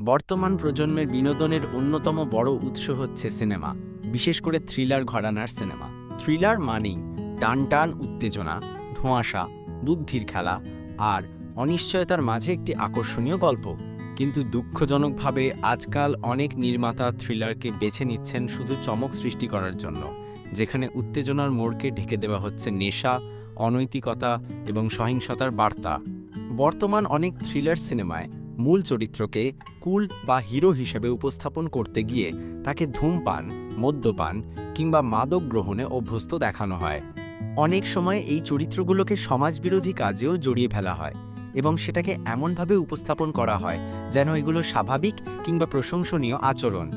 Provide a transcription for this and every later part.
বর্তমান প্রজন্মের বিনোদনের অন্যতম বড় উৎস হচ্ছে সিনেমা, বিশেষ করে থ্রিলার ঘরানার সিনেমা। থ্রিলার মানেই টান টান উত্তেজনা, ধোঁয়াশা, বুদ্ধির খেলা আর অনিশ্চয়তার মাঝে একটি আকর্ষণীয় গল্প। কিন্তু দুঃখজনকভাবে আজকাল অনেক নির্মাতা থ্রিলারকে বেছে নিচ্ছেন শুধু চমক সৃষ্টি করার জন্য, যেখানে উত্তেজনার মোড়কে ঢেকে দেওয়া হচ্ছে নেশা, অনৈতিকতা এবং সহিংসতার বার্তা। বর্তমান অনেক থ্রিলার সিনেমায় মূল চরিত্রকে কুল বা হিরো হিসেবে উপস্থাপন করতে গিয়ে তাকে ধূমপান, মদ্যপান কিংবা মাদক গ্রহণে অভ্যস্ত দেখানো হয়। অনেক সময় এই চরিত্রগুলোকে সমাজবিরোধী কাজেও জড়িয়ে ফেলা হয় এবং সেটাকে এমনভাবে উপস্থাপন করা হয় যেন এগুলো স্বাভাবিক কিংবা প্রশংসনীয় আচরণ।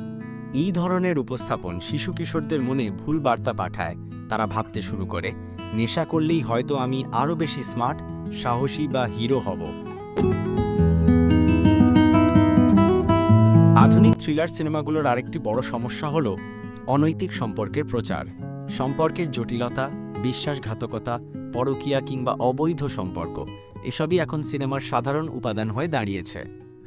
এই ধরনের উপস্থাপন শিশু কিশোরদের মনে ভুল বার্তা পাঠায়। তারা ভাবতে শুরু করে, নেশা করলেই হয়তো আমি আরও বেশি স্মার্ট, সাহসী বা হিরো হব। আধুনিক থ্রিলার সিনেমাগুলোর আরেকটি বড় সমস্যা হল অনৈতিক সম্পর্কের প্রচার। সম্পর্কের জটিলতা, বিশ্বাসঘাতকতা, পরকীয়া কিংবা অবৈধ সম্পর্ক এসবই এখন সিনেমার সাধারণ উপাদান হয়ে দাঁড়িয়েছে।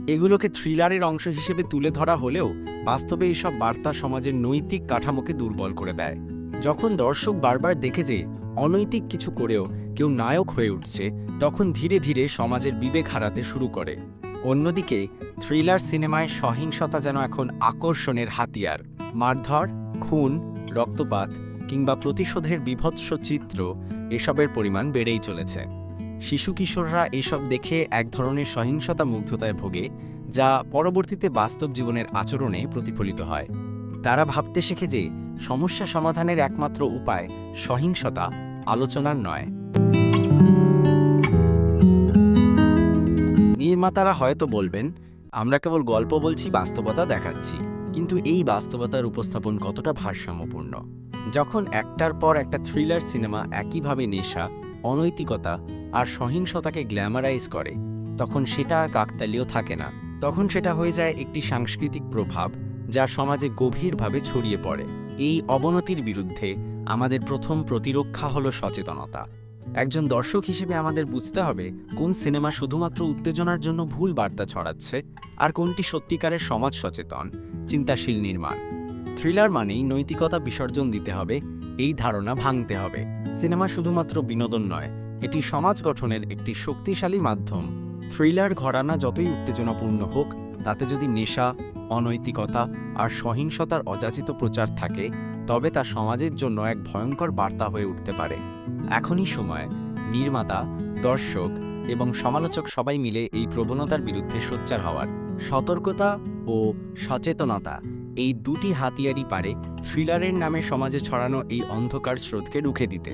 এগুলোকে থ্রিলারের অংশ হিসেবে তুলে ধরা হলেও বাস্তবে এসব বার্তা সমাজের নৈতিক কাঠামোকে দুর্বল করে দেয়। যখন দর্শক বারবার দেখে যে অনৈতিক কিছু করেও কেউ নায়ক হয়ে উঠছে, তখন ধীরে ধীরে সমাজের বিবেক হারাতে শুরু করে। অন্যদিকে থ্রিলার সিনেমায় সহিংসতা যেন এখন আকর্ষণের হাতিয়ার। মারধর, খুন, রক্তপাত কিংবা প্রতিশোধের বীভৎস চিত্র এসবের পরিমাণ বেড়েই চলেছে। শিশু কিশোররা এসব দেখে এক ধরনের সহিংসতা মুগ্ধতায় ভোগে, যা পরবর্তীতে বাস্তব জীবনের আচরণে প্রতিফলিত হয়। তারা ভাবতে শেখে যে সমস্যা সমাধানের একমাত্র উপায় সহিংসতা, আলোচনার নয়। নির্মাতারা হয়তো বলবেন, আমরা কেবল গল্প বলছি, বাস্তবতা দেখাচ্ছি। কিন্তু এই বাস্তবতার উপস্থাপন কতটা ভারসাম্যপূর্ণ? যখন একটার পর একটা থ্রিলার সিনেমা একইভাবে নেশা, অনৈতিকতা আর সহিংসতাকে গ্ল্যামারাইজ করে, তখন সেটা আর কাকতালীয় থাকে না। তখন সেটা হয়ে যায় একটি সাংস্কৃতিক প্রভাব, যা সমাজে গভীরভাবে ছড়িয়ে পড়ে। এই অবনতির বিরুদ্ধে আমাদের প্রথম প্রতিরক্ষা হলো সচেতনতা। একজন দর্শক হিসেবে আমাদের বুঝতে হবে কোন সিনেমা শুধুমাত্র উত্তেজনার জন্য ভুল বার্তা ছড়াচ্ছে আর কোনটি সত্যিকারের সমাজ সচেতন, চিন্তাশীল নির্মাণ। থ্রিলার মানেই নৈতিকতা বিসর্জন দিতে হবে, এই ধারণা ভাঙতে হবে। সিনেমা শুধুমাত্র বিনোদন নয়, এটি সমাজ গঠনের একটি শক্তিশালী মাধ্যম। থ্রিলার ঘরানা যতই উত্তেজনাপূর্ণ হোক, তাতে যদি নেশা, অনৈতিকতা আর সহিংসতার অযাচিত প্রচার থাকে, তবে তা সমাজের জন্য এক ভয়ঙ্কর বার্তা হয়ে উঠতে পারে। এখনই সময় নির্মাতা, দর্শক এবং সমালোচক সবাই মিলে এই প্রবণতার বিরুদ্ধে সোচ্চার হওয়ার। সতর্কতা ও সচেতনতা এই দুটি হাতিয়ারই পারে থ্রিলারের নামে সমাজে ছড়ানো এই অন্ধকার স্রোতকে রুখে দিতে।